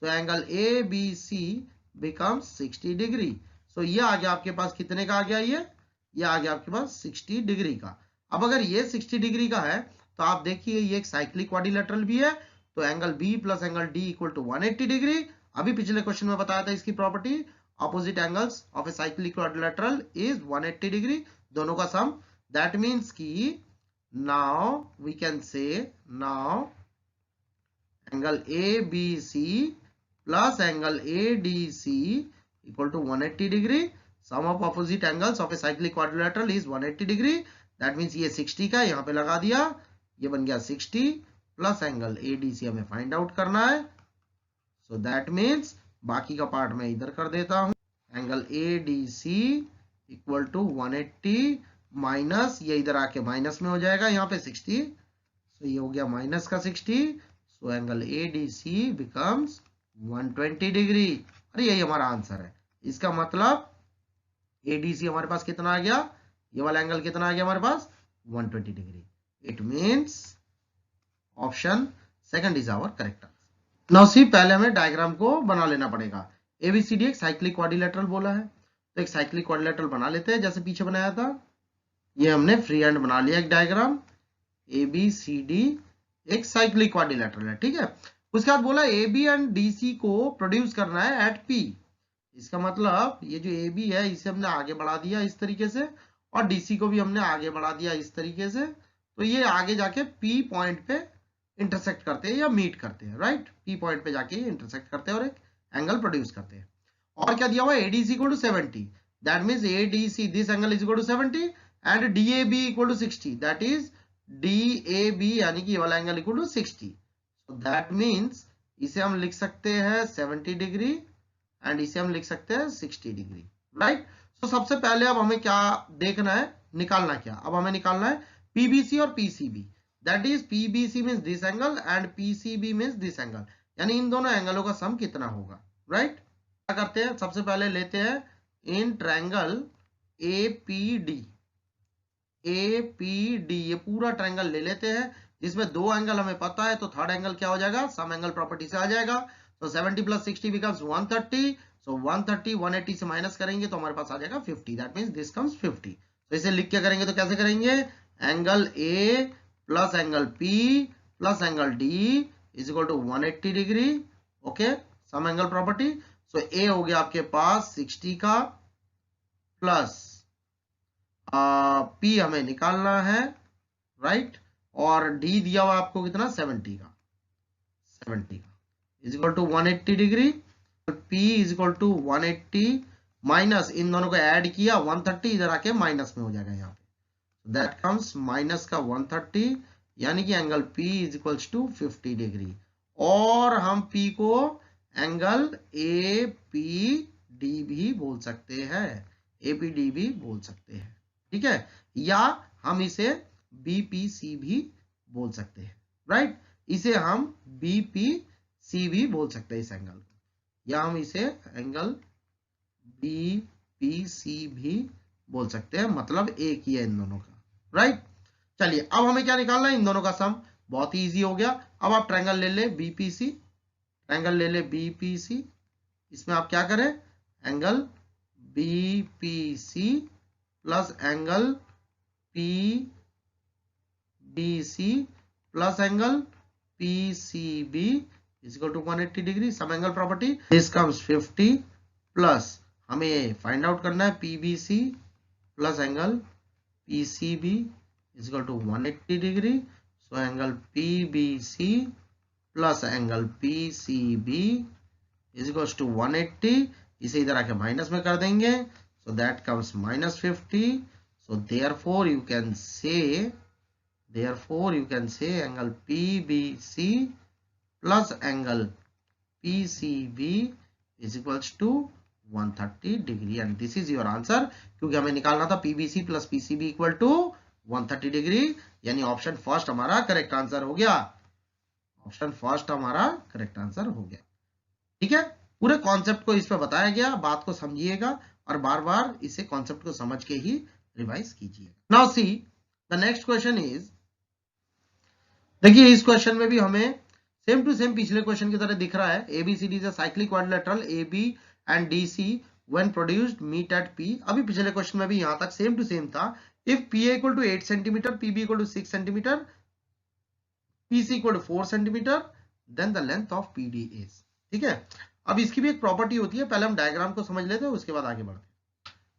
so angle A B C becomes 60 degree. So ये आ गया आपके पास कितने का आ गया, ये आ गया आपके पास 60 डिग्री का। अब अगर ये 60 डिग्री का है तो आप देखिए ये एक साइक्लिक क्वाड्रिलेटरल भी है, तो angle B plus angle D equal to 180 degree. अभी पिछले क्वेश्चन में बताया था इसकी property, opposite angles of a cyclic quadrilateral is 180 degree, दोनों का सम। दैट मीन्स कि now we can say now angle ABC plus angle ADC equal to 180 degree. Sum of opposite angles of a cyclic quadrilateral is 180 degree. That means ये 60 का यहाँ पे लगा दिया, ये बन गया 60 प्लस एंगल ADC हमें फाइंड आउट करना है। So that means बाकी का पार्ट मैं इधर कर देता हूँ, angle ADC equal to 180 minus, ये इधर आके माइनस में हो जाएगा यहाँ पे 60, सो ये हो गया माइनस का 60, so angle ADC becomes 120 degree. अरे यही हमारा आंसर है। इसका मतलब ADC हमारे पास कितना आ गया, ये वाला एंगल कितना आ गया हमारे पास 120 degree. It means option second is our correct answer. Now see, पहले हमें डायग्राम को बना लेना पड़ेगा। ABCD एक साइक्लिक क्वाड्रिलेटरल बोला है, तो एक साइक्लिक क्वाड्रिलेटरल बना लेते हैं जैसे पीछे बनाया था। ये हमने फ्री हैंड बना लिया एक डायग्राम, ABCD एक साइक्लिक क्वाड्रिलेटरल है, ठीक है। उसके बाद बोला AB एंड DC को प्रोड्यूस करना है एट P। इसका मतलब ये जो AB है इसे हमने आगे बढ़ा दिया इस तरीके से, और DC को भी हमने आगे बढ़ा दिया इस तरीके से, तो ये आगे जाके P पॉइंट पे इंटरसेक्ट करते हैं या मीट करते हैं, राइट। P पॉइंट पे जाके इंटरसेक्ट करते हैं और एक एंगल प्रोड्यूस करते हैं। और क्या दिया हुआ है, ADC equal to 70, that means ADC this angle is equal to 70 and DAB equal to 60, that is DAB यानी कि ये वाला angle equal to 60। So that means इसे हम लिख सकते हैं 70 डिग्री एंड इसे हम लिख सकते हैं 60 डिग्री, राइट। सो सबसे पहले अब हमें क्या देखना है, निकालना क्या, अब हमें निकालना है PBC और PCB, that is PBC means this angle and PCB means this angle, यानी इन दोनों एंगलों का सम कितना होगा, राइट। क्या करते हैं, सबसे पहले लेते हैं इन ट्रायंगल APD, ये पूरा ट्रायंगल ले लेते हैं जिसमें दो एंगल हमें पता है, तो थर्ड एंगल क्या हो जाएगा, सम एंगल प्रॉपर्टी से आ जाएगा। तो 70 प्लस 60 बिकम्स 130, सो 130 180 से माइनस करेंगे तो हमारे पास आ जाएगा 50, दैट मींस दिस कम्स 50। तो इसे लिख के करेंगे तो कैसे करेंगे, angle A plus angle P plus angle D is equal to 180 degree, okay, sum angle property. So A हो गया आपके पास 60 का प्लस P हमें निकालना है, राइट, और D दिया हुआ आपको कितना 70 का is equal to 180 degree, P is equal to 180 minus इन दोनों को ऐड किया 130, इधर आके माइनस में हो जाएगा यहाँ पे, दैट कम्स माइनस का 130, यानी कि angle P is equal to 50 degree. और हम P को एंगल APD भी बोल सकते हैं, APD भी बोल सकते हैं, ठीक है, या हम इसे BPC भी बोल सकते हैं, राइट। इसे हम BPC भी बोल सकते हैं इस एंगल को, या हम इसे एंगल BPC भी बोल सकते हैं, मतलब एक ही है इन दोनों का, राइट। चलिए अब हमें क्या निकालना है, इन दोनों का सम, बहुत ही इजी हो गया। अब आप ट्रायंगल ले ले BPC, ट्रायंगल ले ले BPC, इसमें आप क्या करें, angle BPC plus angle PBC plus angle PCB is equal to 180 degree, sum angle property, this comes 50 plus हमें फाइंड आउट करना है PBC plus angle PCB is equal to 180 degree, so angle PBC plus angle PCB is equal to 180, इसे इधर आके minus में कर देंगे, so that comes minus 50, so therefore you can say angle PBC plus angle PCB is equals to 130 degree and this is your answer, क्योंकि हमें निकालना था PBC plus PCB equal to 130 degree, यानी ऑप्शन फर्स्ट हमारा correct answer हो गया, option first हमारा correct answer हो गया, ठीक है। पूरे कॉन्सेप्ट को इस पे बताया गया, बात को समझिएगा और बार बार इसे कॉन्सेप्ट को समझ के ही रिवाइज कीजिए। Now see the next question is, देखिए इस क्वेश्चन में भी हमें सेम टू सेम पिछले क्वेश्चन की तरह दिख रहा है। ABCD is a cyclic quadrilateral, AB and DC when produced meet at P। अभी पिछले क्वेश्चन में भी यहां तक सेम टू सेम था। If PA equal to 8 centimetre, PB equal to 6 centimetre, PC equal to 4 centimetre, then the length of PD is. ठीक है, अब इसकी भी एक प्रॉपर्टी होती है, पहले हम डायग्राम को समझ लेते हैं उसके बाद आगे बढ़ते हैं।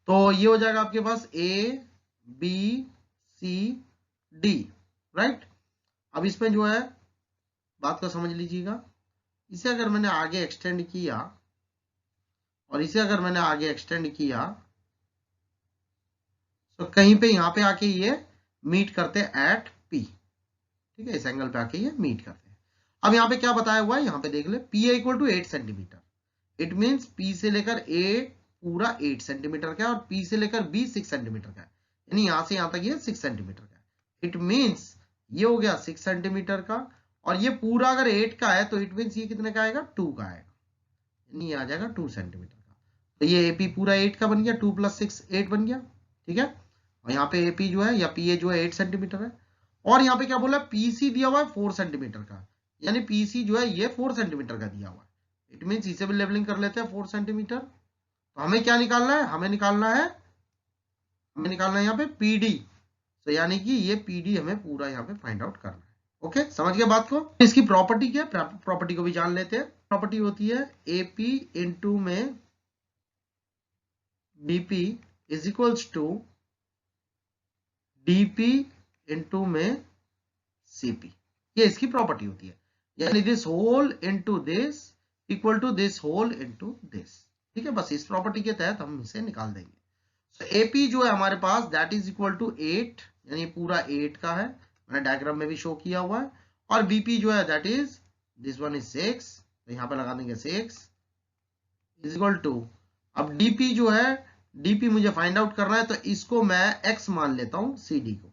तो ये हो जाएगा आपके पास ABCD, राइट। अब इसमें जो है बात को समझ लीजिएगा, इसे अगर मैंने आगे एक्सटेंड किया और इसे अगर मैंने आगे एक्सटेंड किया तो कहीं पे यहां पे आके ये मीट करते हैं एट P। ठीक है, इस एंगल पे आके ये मीट करते हैं। अब यहाँ पे क्या बताया हुआ है, यहाँ पे देख ले, PA equal to 8 centimetre. It means P से लेकर A पूरा 8 सेंटीमीटर का है और P से लेकर B 6 सेंटीमीटर का है, यानी यहां से यहां तक ये 6 सेंटीमीटर का है। इट मीन्स ये हो गया 6 सेंटीमीटर का, और ये पूरा अगर 8 का है तो इट मीन्स ये कितने का आएगा, 2 का आएगा, यानी ये आ जाएगा 2 सेंटीमीटर का। तो ये AP पूरा 8 का बन गया, 2 + 6 8 बन गया। ठीक है, और यहाँ पे AP जो है या PA जो है 8 सेंटीमीटर है, और यहाँ पे क्या बोला, PC दिया हुआ है 4 सेंटीमीटर का, यानी PC जो है ये 4 सेंटीमीटर का दिया हुआ है। इट मीन्स इसे भी लेवलिंग कर लेते हैं 4 सेंटीमीटर। तो हमें क्या निकालना है, हमें निकालना है यहाँ पे PD। तो यानी कि ये PD हमें पूरा यहाँ पे फाइंड आउट करना है। ओके, समझ गए बात को। इसकी प्रॉपर्टी क्या है, प्रॉपर्टी को भी जान लेते हैं। प्रॉपर्टी होती है AP इंटू में BP is equals to DP into में CP, ये इसकी प्रॉपर्टी होती है, यानी this whole into this equal to this whole into this. ठीक है, बस इस प्रॉपर्टी के तहत हम इसे निकाल देंगे। तो AP जो है हमारे पास दैट इज इक्वल टू 8, यानी पूरा 8 का है, मैंने डायग्राम में भी शो किया हुआ है। और BP जो है that is this one is 6, तो यहां पे लगा देंगे 6 इज इक्वल टू, अब DP जो है, DP मुझे फाइंड आउट करना है, तो इसको मैं x मान लेता हूं, CD को,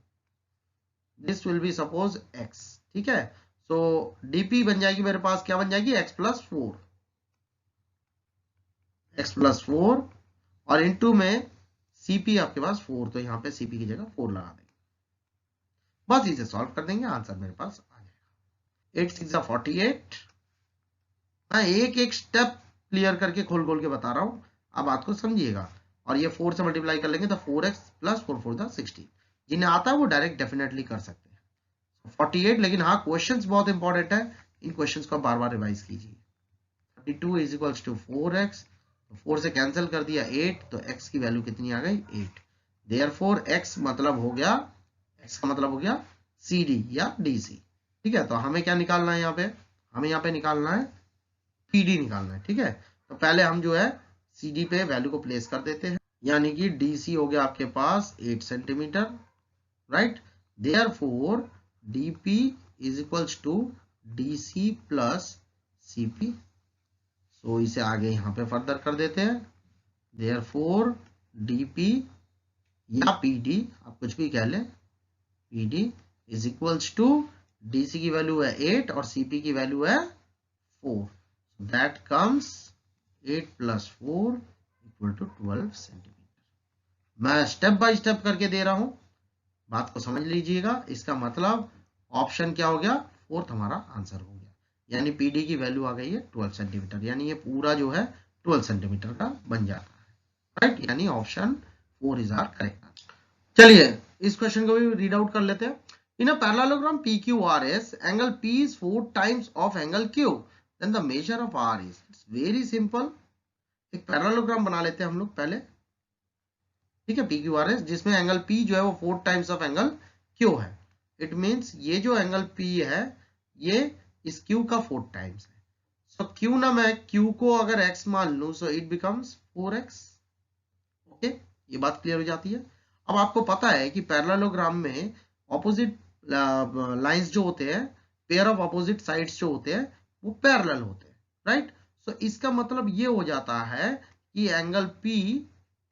this will be suppose x। ठीक है, तो DP बन जाएगी मेरे पास, क्या बन जाएगी, x + 4, x + 4, और इंटू में CP आपके पास 4, तो यहाँ पे CP की जगह 4 लगा देंगे, बस इसे सॉल्व कर देंगे, आंसर मेरे पास आ जाएगा 8 6 48। मैं एक एक स्टेप क्लियर करके खोल खोल के बता रहा हूं, आप बात को समझिएगा। और ये 4 से मल्टीप्लाई कर लेंगे तो 4x + 4 4 16, जिन्हें आता है वो डायरेक्ट डेफिनेटली कर सकते हैं 48। लेकिन हाँ, क्वेश्चंस बहुत इंपॉर्टेंट है, इन क्वेश्चंस को बार बार रिवाइज कीजिए। 32 इज इक्वल्स टू 4x, 4 से कैंसिल कर दिया 8, तो x की वैल्यू कितनी आ गई, 8। देयरफॉर x मतलब हो गया, x का मतलब हो गया CD या DC। ठीक है, तो हमें क्या निकालना है यहाँ पे, हमें यहाँ पे निकालना है PD निकालना है। ठीक है, तो पहले हम जो है CD पे वैल्यू को प्लेस कर देते हैं, यानी कि DC हो गया आपके पास 8 सेंटीमीटर, right. Therefore DP is equals to DC + CP। So इसे आगे यहाँ पे फर्दर कर देते हैं, देयरफॉर DP या PD, आप कुछ भी कह लें, PD is equals to, DC की वैल्यू है 8 और CP की वैल्यू है 4, that comes 8 + 4 equal to 12 centimetre. मैं स्टेप बाय स्टेप करके दे रहा हूं, बात को समझ लीजिएगा। इसका मतलब ऑप्शन क्या हो गया, 4th हमारा आंसर हो गया, यानी PD की वैल्यू आ गई है 12 सेंटीमीटर, यानी ये पूरा जो है 12 सेंटीमीटर का बन जाता है, राइट। यानी option 4 is our correct answer. चलिए इस क्वेश्चन को भी रीड आउट कर लेते हैं। In a parallelogram PQRS, angle P is 4 times of angle Q, then the measure of R is, it's very simple। एक पैरेललोग्राम बना लेते हैं हम लोग पहले। ठीक है, PQRS जिसमें एंगल P जो है वो 4 टाइम्स ऑफ एंगल Q है। इट मीन्स ये जो एंगल P है ये इस Q का 4 टाइम्स है। सो Q ना, मैं Q को अगर x मान लूं, so it becomes 4x। Okay, ये बात क्लियर हो जाती है। अब आपको पता है कि पैरेललोग्राम में ऑपोजिट लाइंस जो होते हैं, पेयर ऑफ ऑपोजिट साइड्स जो होते हैं वो पैरेलल होते हैं, राइट। सो इसका मतलब ये हो जाता है कि angle P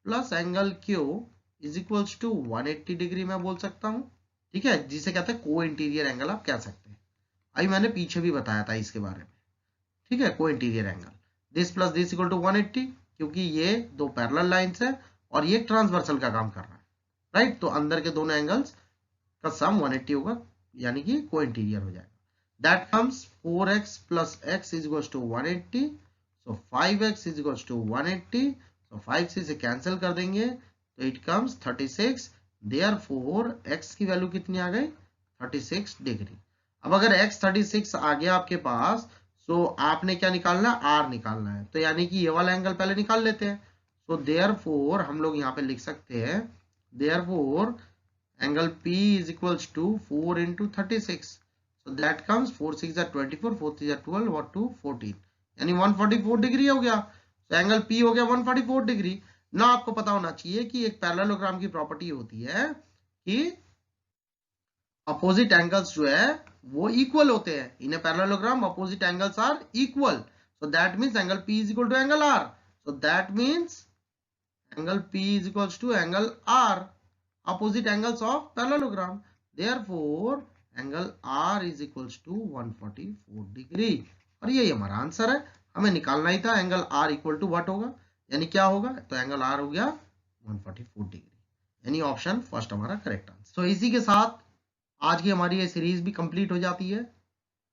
plus angle Q is equals to 180 degree मैं बोल सकता हूं। ठीक है, जिसे कहते हैं को इंटीरियर एंगल आप कह सकते हैं। अभी मैंने पीछे भी बताया था इसके बारे में। ठीक है, को interior angle, this plus this equal to 180, क्योंकि ये दो पैरेलल लाइंस है और ये ट्रांसवर्सल का काम कर रहा है। राइट। तो अंदर के दोनों एंगल्स का सम 180 होगा, यानी कि को इंटीरियर हो जाएगा। That comes 4x plus x is equals to 180, so 5x is equals to 180, so 5 से कैंसिल कर देंगे तो इट कम्स 36, देयरफॉर x की वैल्यू कितनी आ गई 36 डिग्री। अब अगर x 36 आ गया आपके पास, सो आपने क्या निकालना है, r निकालना है, तो यानी कि ये वाला एंगल पहले निकाल लेते हैं। सो देयरफॉर हम लोग यहाँ पे लिख सकते हैं, therefore angle P is equals to 4 into 36, so that comes 4 6 are 24, 4 3 are 12 और 2 14, यानी 144 डिग्री हो गया। तो एंगल P हो गया 144 डिग्री। ना आपको पता होना चाहिए कि एक पैरेललोग्राम की प्रॉपर्टी होती है कि अपोजिट एंगल्स जो है वो इक्वल होते हैं। In a parallelogram opposite angles are equal, so that means angle P is equal to angle R, so that means angle P is equals to angle R, opposite angles of parallelogram, therefore angle R is equals to 144 डिग्री। और यही हमारा answer है, हमें निकालना ही था angle R equal to what होगा, यानी क्या होगा, तो एंगल R हो गया 144 डिग्री, यानी ऑप्शन फर्स्ट हमारा करेक्ट आंसर। तो इसी के साथ आज की हमारी ये सीरीज भी कंप्लीट हो जाती है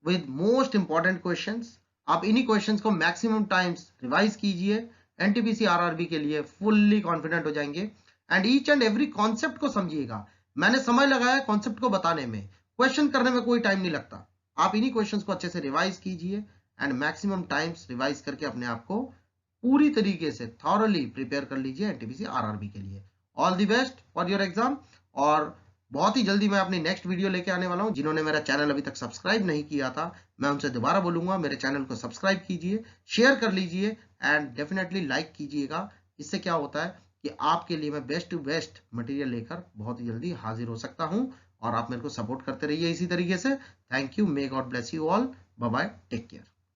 विद मोस्ट इंपॉर्टेंट क्वेश्चंस। आप इन्हीं क्वेश्चंस को मैक्सिमम टाइम्स रिवाइज कीजिए, एनटीपीसी आरआरबी के लिए फुल्ली कॉन्फिडेंट हो जाएंगे। And each and every concept को समझिएगा, मैंने समय लगाया कॉन्सेप्ट को बताने में, क्वेश्चन करने में कोई टाइम नहीं लगता। आप इन्हीं क्वेश्चंस को अच्छे से रिवाइज कीजिए एंड मैक्सिमम टाइम्स रिवाइज करके अपने आप को पूरी तरीके से थॉरली प्रिपेयर कर लीजिए एनटीपीसी आरआरबी के लिए। All the best for your exam. और बहुत ही जल्दी मैं अपनी नेक्स्ट वीडियो लेके आने वाला हूं। जिन्होंने मेरा चैनल अभी तक सब्सक्राइब नहीं किया था, मैं उनसे दोबारा बोलूंगा मेरे चैनल को सब्सक्राइब कीजिए, शेयर कर लीजिए एंड डेफिनेटली लाइक कीजिएगा। इससे क्या होता है कि आपके लिए मैं बेस्ट टू बेस्ट मटेरियल लेकर बहुत ही जल्दी हाजिर हो सकता हूं, और आप मेरे को सपोर्ट करते रहिए इसी तरीके से। Thank you, may God bless you all, bye bye, take care.